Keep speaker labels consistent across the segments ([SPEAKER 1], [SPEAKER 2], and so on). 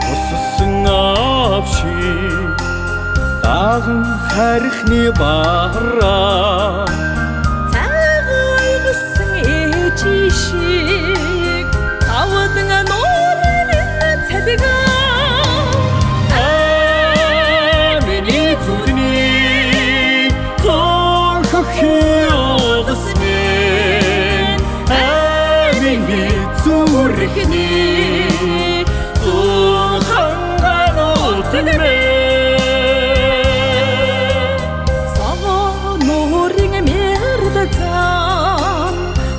[SPEAKER 1] туссан авши даган харихны бараа
[SPEAKER 2] цагаан гисэн ээжи шиг авдан нуурын цадгаа
[SPEAKER 1] миний зүрхний зохиогсмэн миний зүрхний зохиогсмэн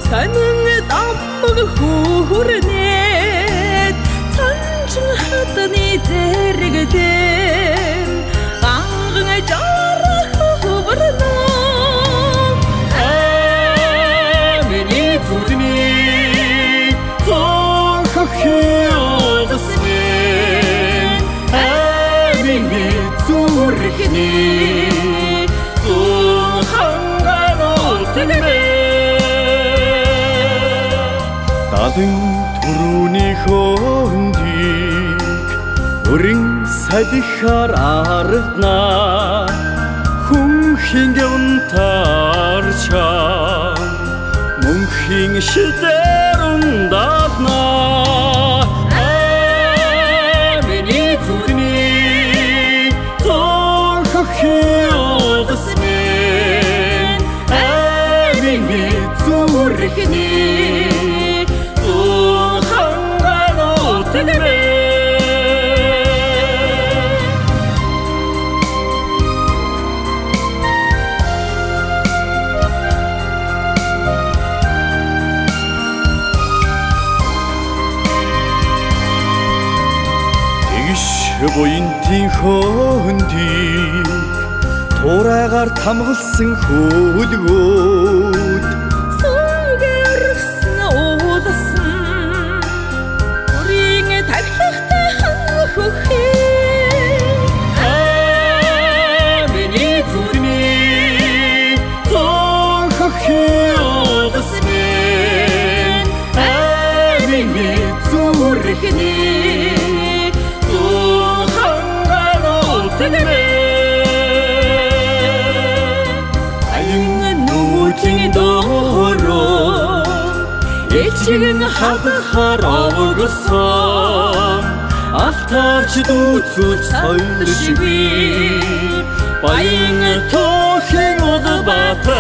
[SPEAKER 2] 산은 땀먹을 후르네 천중하더니 데리게 된 강릉을 짜라 흐르노
[SPEAKER 1] 아멘이 부르니 동학해오더스면 아멘이 두르니 동한가로 뜨네 나등 두루니 헌딕 우링 사디할 아르나 훔힌겨운 타르차 뭉힌 시대론 다나 아멘이 두르니 동학해오더스면 아멘이 두르니 보인팅 헌디 돌아갈 탐을승 후드곳
[SPEAKER 2] 속에 얼었으나 오더슨 우리의 달력다 한후히
[SPEAKER 1] 아멘이 부르니 동학해 오더스면 아멘이 두르니 아잉은 누징이 도로 예측은 하하라오고서 아타치도 주설시비 바잉은 토행오드 바타